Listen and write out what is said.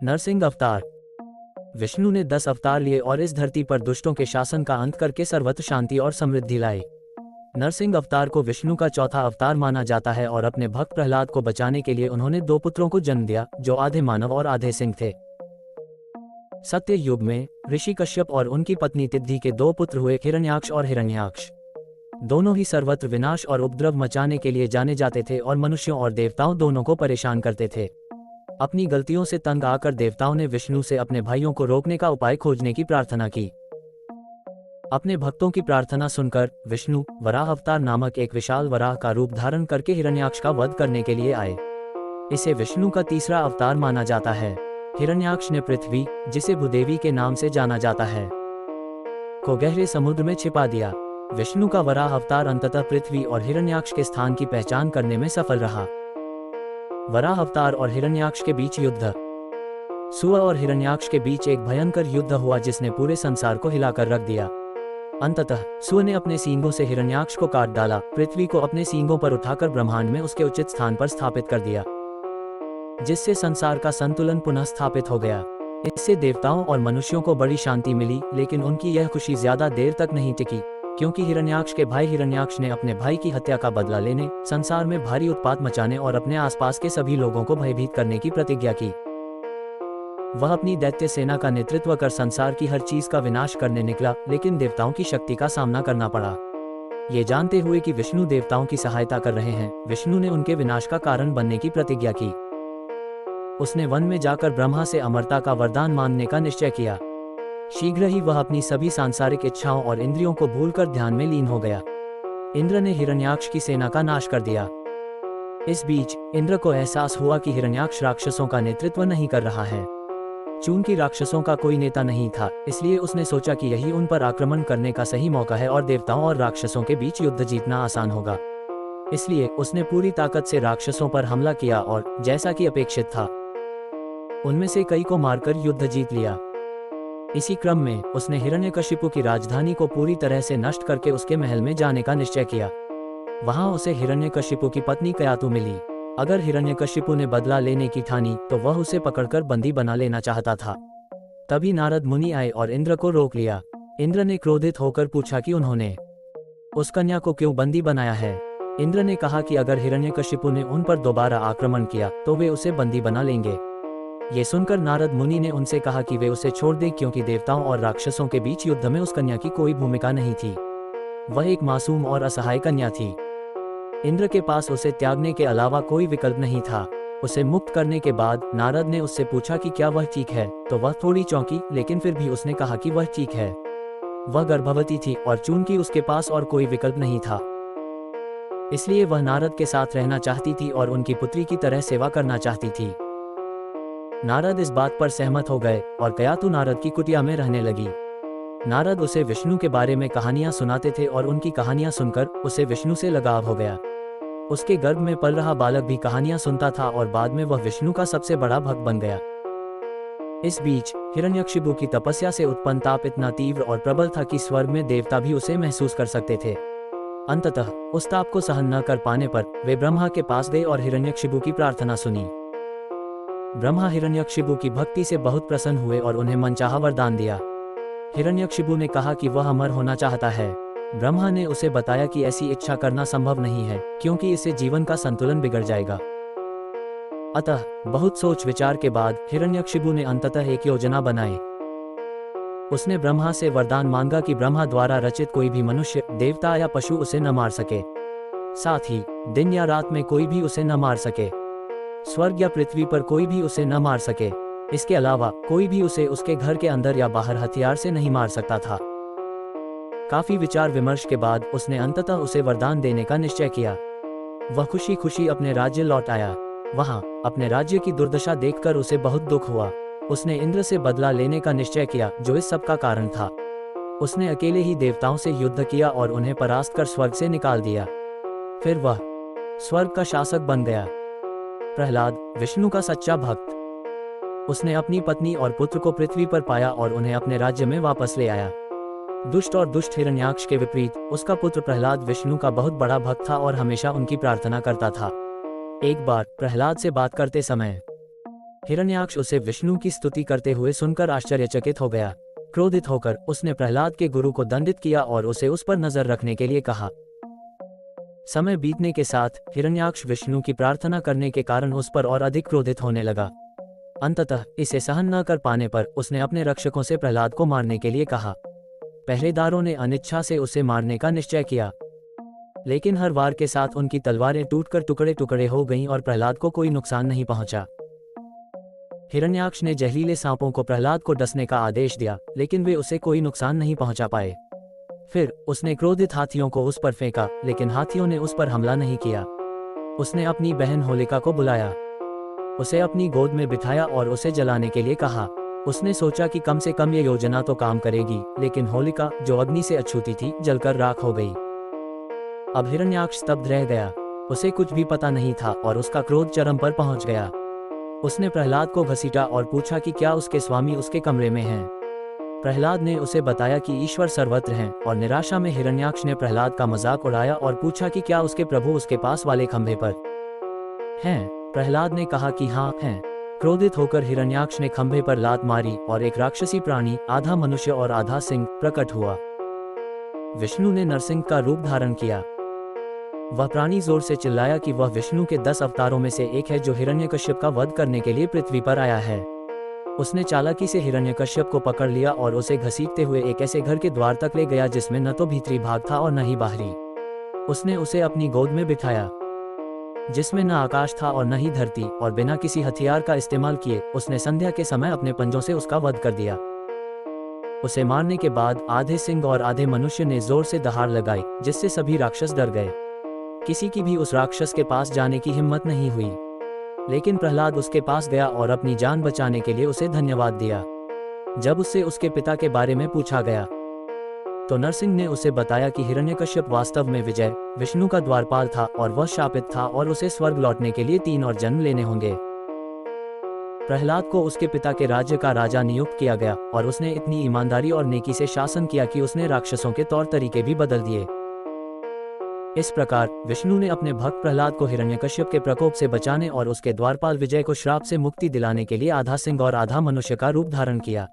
नरसिंह अवतार। विष्णु ने 10 अवतार लिए और इस धरती पर दुष्टों के शासन का अंत करके सर्वत्र शांति और समृद्धि लाई। नरसिंह अवतार को विष्णु का चौथा अवतार माना जाता है और अपने भक्त प्रहलाद को बचाने के लिए उन्होंने 2 पुत्रों को जन्म दिया जो आधे मानव और आधे सिंह थे। सत्य युग में ऋषि कश्यप और उनकी पत्नी तिद्धि के 2 पुत्र हुए, हिरण्याक्ष और हिरण्याक्ष। दोनों ही सर्वत्र विनाश और उपद्रव मचाने के लिए जाने जाते थे और मनुष्यों और देवताओं दोनों को परेशान करते थे। अपनी गलतियों से तंग आकर देवताओं ने विष्णु से अपने भाइयों को रोकने का उपाय खोजने की प्रार्थना की। अपने भक्तों की प्रार्थना सुनकर विष्णु वराह अवतार नामक एक विशाल वराह का रूप धारण करके हिरण्याक्ष का वध करने के लिए आए। इसे विष्णु का तीसरा अवतार माना जाता है। हिरण्याक्ष ने पृथ्वी, जिसे भूदेवी के नाम से जाना जाता है, को गहरे समुद्र में छिपा दिया। विष्णु का वराह अवतार अंततः पृथ्वी और हिरण्याक्ष के स्थान की पहचान करने में सफल रहा। वराह अवतार और हिरण्याक्ष के बीच युद्ध। सूअर और हिरण्याक्ष के बीच एक भयंकर युद्ध हुआ जिसने पूरे संसार को हिलाकर रख दिया। अंततः सूअर ने अपने सींगों से हिरण्याक्ष को काट डाला, पृथ्वी को अपने सींगों पर उठाकर ब्रह्मांड में उसके उचित स्थान पर स्थापित कर दिया, जिससे संसार का संतुलन पुनः स्थापित हो गया। इससे देवताओं और मनुष्यों को बड़ी शांति मिली, लेकिन उनकी यह खुशी ज्यादा देर तक नहीं टिकी, क्योंकि हिरण्याक्ष के भाई हिरण्याक्ष ने अपने भाई की हत्या का बदला लेने, संसार में भारी उत्पात मचाने और अपने आसपास के सभी लोगों को भयभीत करने की प्रतिज्ञा की। वह अपनी दैत्य सेना का नेतृत्व कर संसार की हर चीज का विनाश करने निकला, लेकिन देवताओं की शक्ति का सामना करना पड़ा। ये जानते हुए कि विष्णु देवताओं की सहायता कर रहे हैं, विष्णु ने उनके विनाश का कारण बनने की प्रतिज्ञा की। उसने वन में जाकर ब्रह्मा से अमरता का वरदान मांगने का निश्चय किया। शीघ्र ही वह अपनी सभी सांसारिक इच्छाओं और इंद्रियों को भूलकर ध्यान में लीन हो गया। इंद्र ने हिरण्याक्ष की सेना का नाश कर दिया। इस बीच इंद्र को एहसास हुआ कि हिरण्याक्ष राक्षसों का नेतृत्व नहीं कर रहा है। चूंकि राक्षसों का कोई नेता नहीं था, इसलिए उसने सोचा कि यही उन पर आक्रमण करने का सही मौका है और देवताओं और राक्षसों के बीच युद्ध जीतना आसान होगा। इसलिए उसने पूरी ताकत से राक्षसों पर हमला किया और जैसा कि अपेक्षित था, उनमें से कई को मारकर युद्ध जीत लिया। इसी क्रम में उसने हिरण्यकशिपु की राजधानी को पूरी तरह से नष्ट करके उसके महल में जाने का निश्चय किया। वहां उसे हिरण्यकशिपु की पत्नी कयातु मिली। अगर हिरण्यकशिपु ने बदला लेने की ठानी तो वह उसे पकड़कर बंदी बना लेना चाहता था। तभी नारद मुनि आए और इंद्र को रोक लिया। इंद्र ने क्रोधित होकर पूछा कि उन्होंने उस कन्या को क्यों बंदी बनाया है। इंद्र ने कहा कि अगर हिरण्यकशिपु ने उन पर दोबारा आक्रमण किया तो वे उसे बंदी बना लेंगे। ये सुनकर नारद मुनि ने उनसे कहा कि वे उसे छोड़ दें, क्योंकि देवताओं और राक्षसों के बीच युद्ध में उस कन्या की कोई भूमिका नहीं थी। वह एक मासूम और असहाय कन्या थी। इंद्र के पास उसे त्यागने के अलावा कोई विकल्प नहीं था। उसे मुक्त करने के बाद नारद ने उससे पूछा कि क्या वह ठीक है, तो वह थोड़ी चौंकी, लेकिन फिर भी उसने कहा कि वह ठीक है। वह गर्भवती थी और चूंकि उसके पास और कोई विकल्प नहीं था, इसलिए वह नारद के साथ रहना चाहती थी और उनकी पुत्री की तरह सेवा करना चाहती थी। नारद इस बात पर सहमत हो गए और कयातु नारद की कुटिया में रहने लगी। नारद उसे विष्णु के बारे में कहानियां सुनाते थे और उनकी कहानियां सुनकर उसे विष्णु से लगाव हो गया। उसके गर्भ में पल रहा बालक भी कहानियां सुनता था और बाद में वह विष्णु का सबसे बड़ा भक्त बन गया। इस बीच हिरण्यकशिपु की तपस्या से उत्पन्न ताप इतना तीव्र और प्रबल था कि स्वर्ग में देवता भी उसे महसूस कर सकते थे। अंततः उस ताप को सहन न कर पाने पर वे ब्रह्मा के पास गए और हिरण्यकशिपु की प्रार्थना सुनी। ब्रह्मा हिरण्यकशिपु की भक्ति से बहुत प्रसन्न हुए और उन्हें मनचाहा वरदान दिया। हिरण्यकशिपु ने कहा कि वह अमर होना चाहता है। ब्रह्मा ने उसे बताया कि ऐसी इच्छा करना संभव नहीं है, क्योंकि इससे जीवन का संतुलन बिगड़ जाएगा। अतः बहुत सोच विचार के बाद हिरण्यकशिपु ने अंततः एक योजना बनाई। उसने ब्रह्मा से वरदान मांगा कि ब्रह्मा द्वारा रचित कोई भी मनुष्य, देवता या पशु उसे न मार सके। साथ ही दिन या रात में कोई भी उसे न मार सके। स्वर्ग या पृथ्वी पर कोई भी उसे न मार सके। इसके अलावा कोई भी उसे उसके घर के अंदर या बाहर हथियार से नहीं मार सकता था। काफी विचार विमर्श के बाद उसने अंततः उसे वरदान देने का निश्चय किया। वह खुशी खुशी अपने राज्य लौट आया। वहां अपने राज्य की दुर्दशा देखकर उसे बहुत दुख हुआ। उसने इंद्र से बदला लेने का निश्चय किया, जो इस सब का कारण था। उसने अकेले ही देवताओं से युद्ध किया और उन्हें परास्त कर स्वर्ग से निकाल दिया। फिर वह स्वर्ग का शासक बन गया। प्रहलाद विष्णु का सच्चा भक्त। उसने अपनी पत्नी और पुत्र को पृथ्वी पर पाया और उन्हें अपने राज्य में वापस ले आया। दुष्ट और दुष्ट हिरण्याक्ष के विपरीत उसका पुत्र प्रहलाद विष्णु का बहुत बड़ा भक्त था और हमेशा उनकी प्रार्थना करता था। एक बार प्रहलाद से बात करते समय हिरण्याक्ष उसे विष्णु की स्तुति करते हुए सुनकर आश्चर्यचकित हो गया। क्रोधित होकर उसने प्रहलाद के गुरु को दंडित किया और उसे उस पर नजर रखने के लिए कहा। समय बीतने के साथ हिरण्याक्ष विष्णु की प्रार्थना करने के कारण उस पर और अधिक क्रोधित होने लगा। अंततः इसे सहन न कर पाने पर उसने अपने रक्षकों से प्रहलाद को मारने के लिए कहा। पहरेदारों ने अनिच्छा से उसे मारने का निश्चय किया, लेकिन हर वार के साथ उनकी तलवारें टूटकर टुकड़े टुकड़े हो गईं और प्रहलाद को कोई नुकसान नहीं पहुंचा। हिरण्याक्ष ने जहरीले सांपों को प्रहलाद को डसने का आदेश दिया, लेकिन वे उसे कोई नुकसान नहीं पहुंचा पाए। फिर उसने क्रोधित हाथियों को उस पर फेंका, लेकिन हाथियों ने उस पर हमला नहीं किया। उसने अपनी बहन होलिका को बुलाया, उसे अपनी गोद में बिठाया और उसे जलाने के लिए कहा। उसने सोचा कि कम से कम ये योजना तो काम करेगी, लेकिन होलिका, जो अग्नि से अछूती थी, जलकर राख हो गई। अब हिरण्याक्ष स्तब्ध रह गया। उसे कुछ भी पता नहीं था और उसका क्रोध चरम पर पहुंच गया। उसने प्रहलाद को घसीटा और पूछा कि क्या उसके स्वामी उसके कमरे में हैं। प्रहलाद ने उसे बताया कि ईश्वर सर्वत्र हैं, और निराशा में हिरण्याक्ष ने प्रहलाद का मजाक उड़ाया और पूछा कि क्या उसके प्रभु उसके पास वाले खंभे पर हैं। प्रहलाद ने कहा कि हाँ हैं। क्रोधित होकर हिरण्याक्ष ने खंभे पर लात मारी और एक राक्षसी प्राणी, आधा मनुष्य और आधा सिंह, प्रकट हुआ। विष्णु ने नरसिंह का रूप धारण किया। वह प्राणी जोर से चिल्लाया कि वह विष्णु के 10 अवतारों में से एक है जो हिरण्यकश्यप का वध करने के लिए पृथ्वी पर आया है। उसने चालाकी से हिरण्यकश्यप को पकड़ लिया और उसे घसीटते हुए एक ऐसे घर के द्वार तक ले गया जिसमें न तो भीतरी भाग था और न ही बाहरी। उसने उसे अपनी गोद में बिठाया, जिसमें न आकाश था और न ही धरती, और बिना किसी हथियार का इस्तेमाल किए उसने संध्या के समय अपने पंजों से उसका वध कर दिया। उसे मारने के बाद आधे सिंह और आधे मनुष्य ने जोर से दहाड़ लगाई, जिससे सभी राक्षस डर गए। किसी की भी उस राक्षस के पास जाने की हिम्मत नहीं हुई, लेकिन प्रहलाद उसके पास गया और अपनी जान बचाने के लिए उसे धन्यवाद दिया। जब उससे उसके पिता के बारे में पूछा गया तो नरसिंह ने उसे बताया कि हिरण्यकश्यप वास्तव में विजय, विष्णु का द्वारपाल था और वह शापित था और उसे स्वर्ग लौटने के लिए 3 और जन्म लेने होंगे। प्रहलाद को उसके पिता के राज्य का राजा नियुक्त किया गया और उसने इतनी ईमानदारी और नेकी से शासन किया कि उसने राक्षसों के तौर तरीके भी बदल दिए। इस प्रकार विष्णु ने अपने भक्त प्रहलाद को हिरण्यकश्यप के प्रकोप से बचाने और उसके द्वारपाल विजय को श्राप से मुक्ति दिलाने के लिए आधा सिंह और आधा मनुष्य का रूप धारण किया।